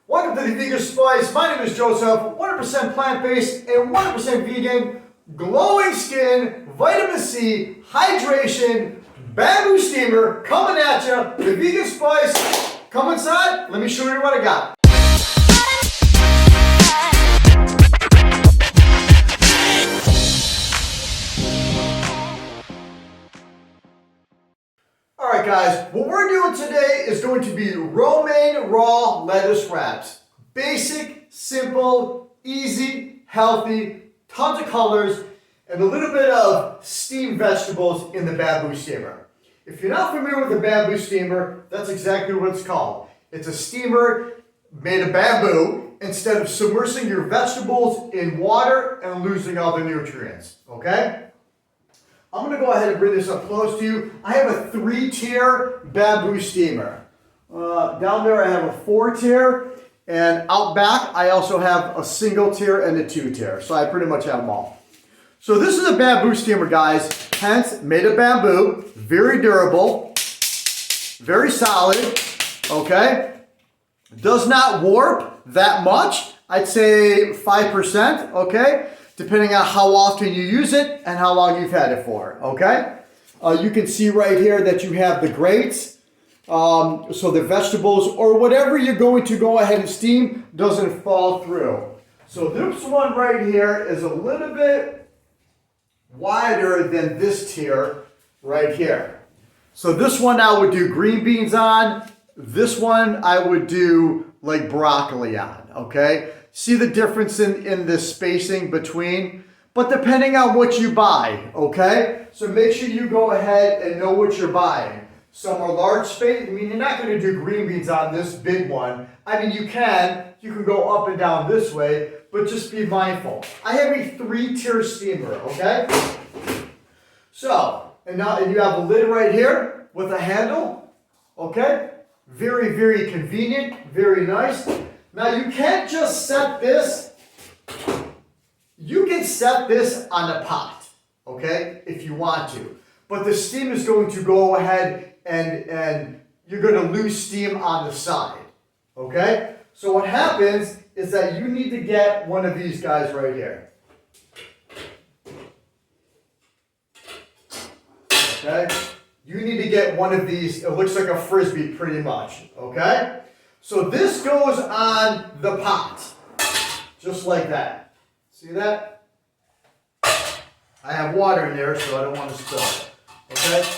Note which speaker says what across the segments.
Speaker 1: Welcome to the Vegan Spice. My name is Joseph, 100% plant-based and 100% vegan. Glowing skin, vitamin C, hydration, bamboo steamer coming at you. The Vegan Spice. Come inside. Let me show you what I got. Alright guys, what we're doing today is going to be romaine raw lettuce wraps. Basic, simple, easy, healthy, tons of colors, and a little bit of steamed vegetables in the bamboo steamer. If you're not familiar with the bamboo steamer, that's exactly what it's called. It's a steamer made of bamboo instead of submersing your vegetables in water and losing all the nutrients, okay? I'm going to go ahead and bring this up close to you. I have a 3-tier bamboo steamer. Down there I have a 4-tier, and out back I also have a single tier and a 2-tier. So I pretty much have them all. So this is a bamboo steamer, guys. Hence, made of bamboo, very durable, very solid, okay? Does not warp that much. I'd say 5%, okay? Depending on how often you use it and how long you've had it for, okay? You can see right here that you have the grates, so the vegetables or whatever you're going to go ahead and steam doesn't fall through. So this one right here is a little bit wider than this tier right here. So this one I would do green beans on. This one I would do like broccoli on, okay? See the difference in the spacing between, but depending on what you buy, okay? So make sure you go ahead and know what you're buying. Some are large space. I mean, you're not going to do green beans on this big one. I mean, you can go up and down this way, but just be mindful. I have a 3-tier steamer, okay? So, and you have a lid right here with a handle, okay? Very, very convenient, very nice. Now you can't just set this, you can set this on a pot, okay, if you want to. But the steam is going to go ahead and you're going to lose steam on the side, okay? So what happens is that you need to get one of these guys right here. Okay? You need to get one of these, it looks like a Frisbee pretty much, okay? So this goes on the pot, just like that. See that? I have water in there, so I don't want to spill it. Okay?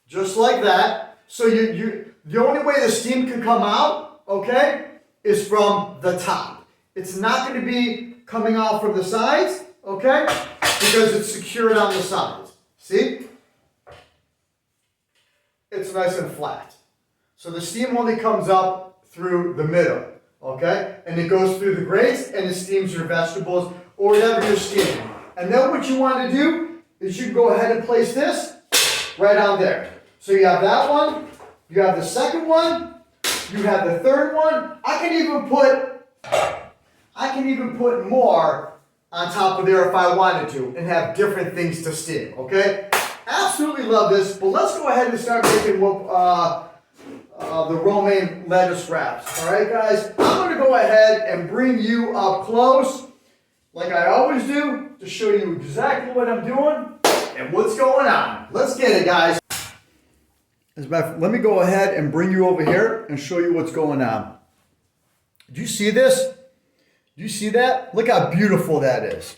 Speaker 1: Just like that. So the only way the steam can come out, okay, is from the top. It's not going to be coming out from the sides, okay, because it's secured on the sides. See? It's nice and flat. So the steam only comes up through the middle, okay? And it goes through the grates and it steams your vegetables or whatever you're steaming. And then what you want to do is you can go ahead and place this right on there. So you have that one, you have the second one, you have the third one. I can even put more on top of there if I wanted to and have different things to steam, okay? Absolutely love this, but let's go ahead and start making the romaine lettuce wraps. All right, guys, I'm going to go ahead and bring you up close, like I always do, to show you exactly what I'm doing and what's going on. Let's get it, guys. Let me go ahead and bring you over here and show you what's going on. Do you see this? Do you see that? Look how beautiful that is.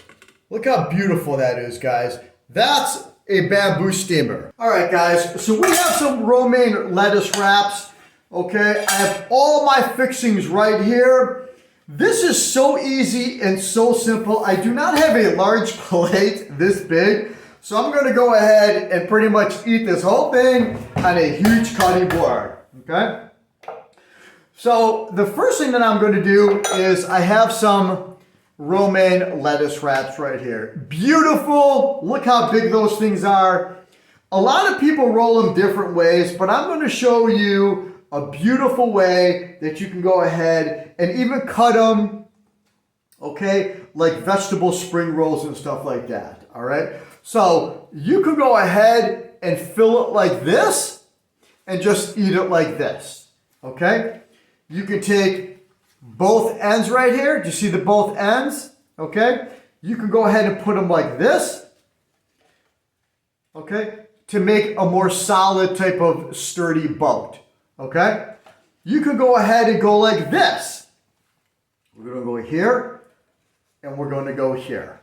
Speaker 1: Look how beautiful that is, guys. That's a bamboo steamer. All right, guys, so we have some romaine lettuce wraps. Okay, I have all my fixings right here. This is so easy and so simple. I do not have a large plate this big, so I'm going to go ahead and pretty much eat this whole thing on a huge cutting board. Okay, so the first thing that I'm going to do is I have some romaine lettuce wraps right here. Beautiful. Look how big those things are. A lot of people roll them different ways, but I'm going to show you a beautiful way that you can go ahead and even cut them, okay, like vegetable spring rolls and stuff like that, all right? So you can go ahead and fill it like this and just eat it like this, okay? You can take both ends right here. Do you see the both ends? Okay. You can go ahead and put them like this. Okay. To make a more solid type of sturdy boat. Okay. You can go ahead and go like this. We're going to go here and we're going to go here.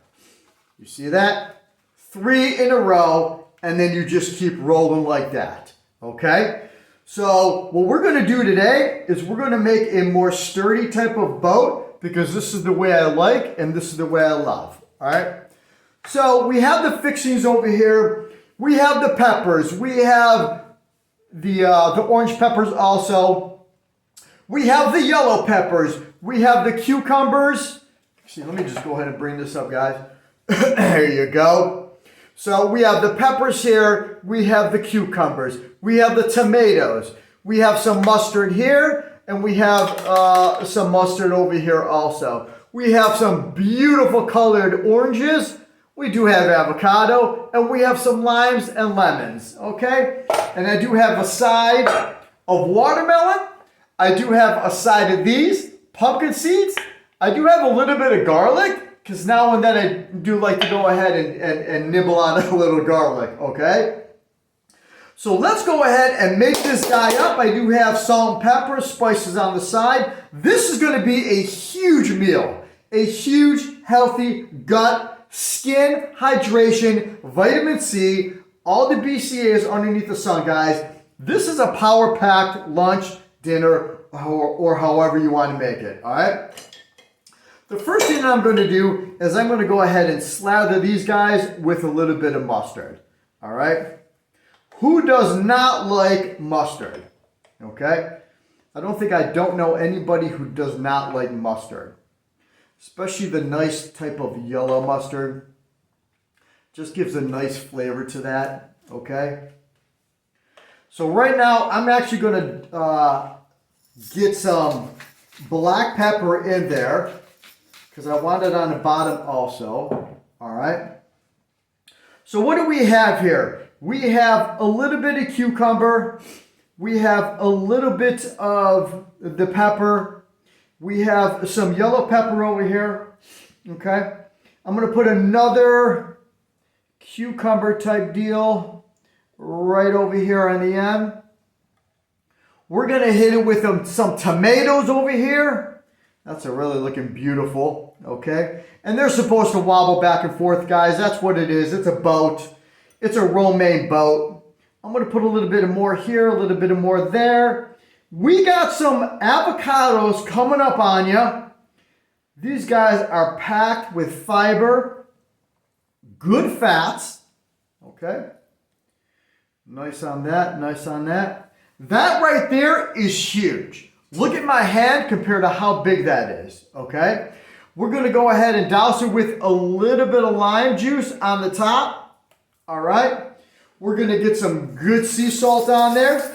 Speaker 1: You see that? 3 in a row, and then you just keep rolling like that. Okay? So what we're going to do today is we're going to make a more sturdy type of boat because this is the way I like and this is the way I love. All right? So we have the fixings over here. We have the peppers. We have the orange peppers also. We have the yellow peppers. We have the cucumbers. See, let me just go ahead and bring this up, guys. There you go. So we have the peppers here. We have the cucumbers. We have the tomatoes. We have some mustard here. And we have some mustard over here also. We have some beautiful colored oranges. We do have avocado. And we have some limes and lemons. Okay? And I do have a side of watermelon. I do have a side of these pumpkin seeds. I do have a little bit of garlic. Because now and then I do like to go ahead and nibble on a little garlic, okay? So let's go ahead and make this guy up. I do have salt and pepper, spices on the side. This is going to be a huge meal. A huge, healthy gut, skin, hydration, vitamin C, all the BCAAs underneath the sun, guys. This is a power-packed lunch, dinner, or however you want to make it, all right? The first thing I'm going to do is I'm going to go ahead and slather these guys with a little bit of mustard. All right? Who does not like mustard? Okay? I don't know anybody who does not like mustard. Especially the nice type of yellow mustard. Just gives a nice flavor to that. Okay? So right now I'm actually going to get some black pepper in there. Because I want it on the bottom also. All right. So what do we have here? We have a little bit of cucumber. We have a little bit of the pepper. We have some yellow pepper over here. Okay. I'm going to put another cucumber type deal right over here on the end. We're going to hit it with some tomatoes over here. That's really looking beautiful, okay? And they're supposed to wobble back and forth, guys. That's what it is. It's a boat. It's a romaine boat. I'm going to put a little bit more here, a little bit more there. We got some avocados coming up on you. These guys are packed with fiber, good fats, okay? Nice on that, nice on that. That right there is huge. Look at my hand compared to how big that is, okay? We're going to go ahead and douse it with a little bit of lime juice on the top, all right? We're going to get some good sea salt on there.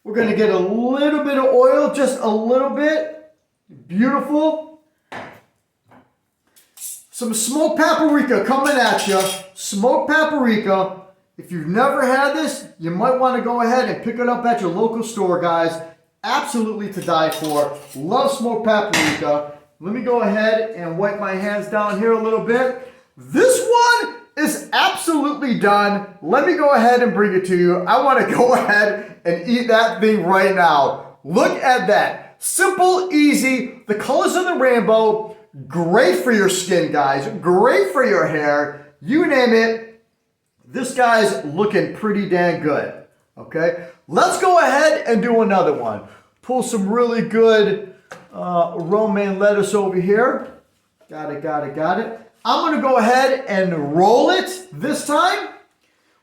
Speaker 1: We're going to get a little bit of oil, just a little bit. Beautiful. Some smoked paprika coming at you. Smoked paprika. If you've never had this, you might want to go ahead and pick it up at your local store, guys. Absolutely to die for. Love smoked paprika. Let me go ahead and wipe my hands down here a little bit. This one is absolutely done. Let me go ahead and bring it to you. I want to go ahead and eat that thing right now. Look at that. Simple, easy, the colors of the rainbow. Great for your skin, guys. Great for your hair. You name it. This guy's looking pretty dang good. Okay, let's go ahead and do another one. Pull some really good romaine lettuce over here. Got it, got it, got it. I'm going to go ahead and roll it this time.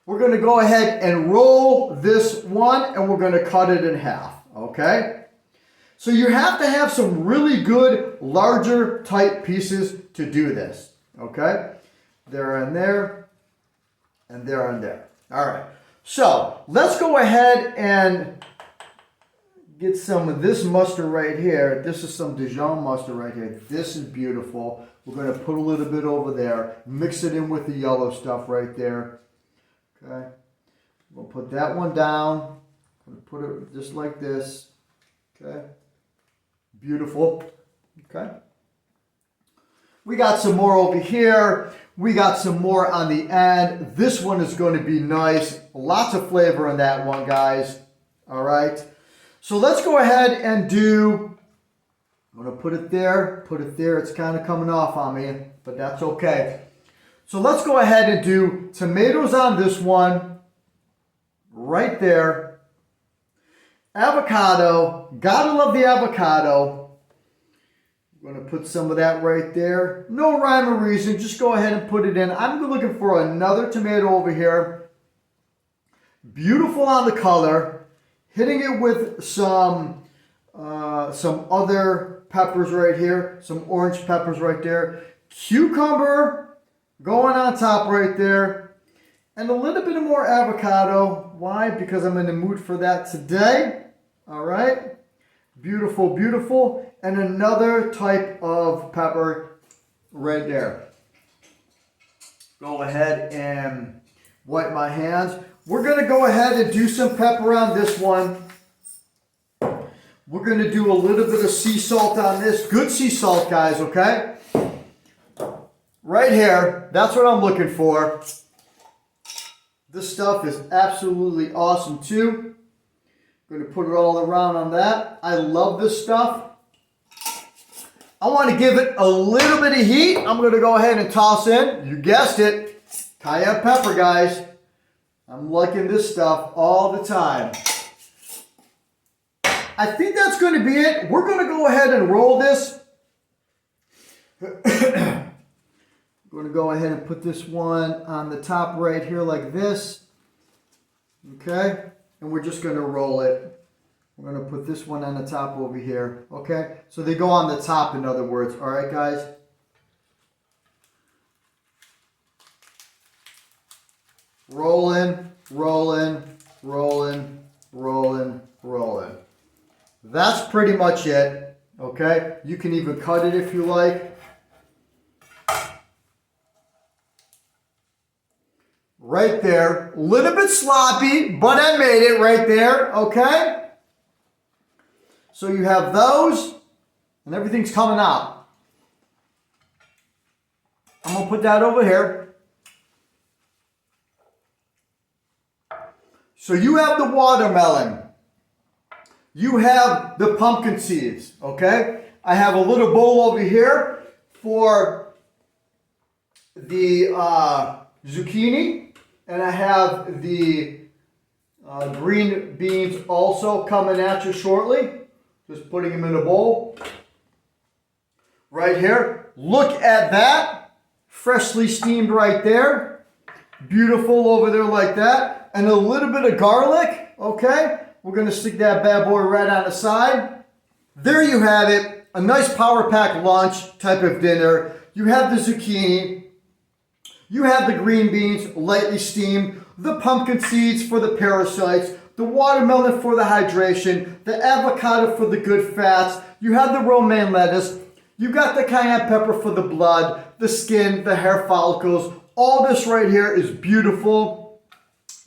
Speaker 1: We're going to go ahead and roll this one and we're going to cut it in half. Okay, so you have to have some really good larger type pieces to do this. Okay, there and there and there and there. All right. So let's go ahead and get some of this mustard right here. This is some Dijon mustard right here. This is beautiful. We're going to put a little bit over there. Mix it in with the yellow stuff right there. Okay. We'll put that one down. Put it just like this. Okay. Beautiful. Okay. We got some more over here. We got some more on the end. This one is going to be nice. Lots of flavor in that one, guys. All right. So let's go ahead and do, I'm going to put it there. Put it there. It's kind of coming off on me, but that's okay. So let's go ahead and do tomatoes on this one. Right there. Avocado. Gotta love the avocado. I'm going to put some of that right there. No rhyme or reason. Just go ahead and put it in. I'm looking for another tomato over here. Beautiful on the color. Hitting it with some other peppers right here. Some orange peppers right there. Cucumber going on top right there. And a little bit of more avocado. Why? Because I'm in the mood for that today. All right. Beautiful, beautiful. And another type of pepper right there. Go ahead and wipe my hands. We're going to go ahead and do some pepper on this one. We're going to do a little bit of sea salt on this. Good sea salt, guys, okay? Right here. That's what I'm looking for. This stuff is absolutely awesome, too. Going to put it all around on that. I love this stuff. I want to give it a little bit of heat. I'm going to go ahead and toss in, you guessed it, cayenne pepper, guys. I'm liking this stuff all the time. I think that's going to be it. We're going to go ahead and roll this. I'm going to go ahead and put this one on the top right here like this. Okay. And we're just going to roll it. We're going to put this one on the top over here. Okay? So they go on the top, in other words. All right, guys? Rolling, rolling, rolling, rolling, rolling. That's pretty much it. Okay? You can even cut it if you like. Right there. A little bit sloppy, but I made it right there. Okay? So you have those, and everything's coming out. I'm going to put that over here. So you have the watermelon. You have the pumpkin seeds, okay? I have a little bowl over here for the zucchini, and I have the green beans also coming at you shortly. Just putting them in a bowl. Right here. Look at that. Freshly steamed right there. Beautiful over there like that. And a little bit of garlic. Okay. We're going to stick that bad boy right on the side. There you have it. A nice power pack lunch type of dinner. You have the zucchini. You have the green beans lightly steamed. The pumpkin seeds for the parasites. The watermelon for the hydration, the avocado for the good fats, you have the romaine lettuce, you got the cayenne pepper for the blood, the skin, the hair follicles. All this right here is beautiful.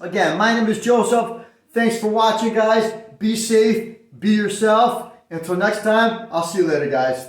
Speaker 1: Again, my name is Joseph. Thanks for watching, guys. Be safe, be yourself. Until next time, I'll see you later, guys.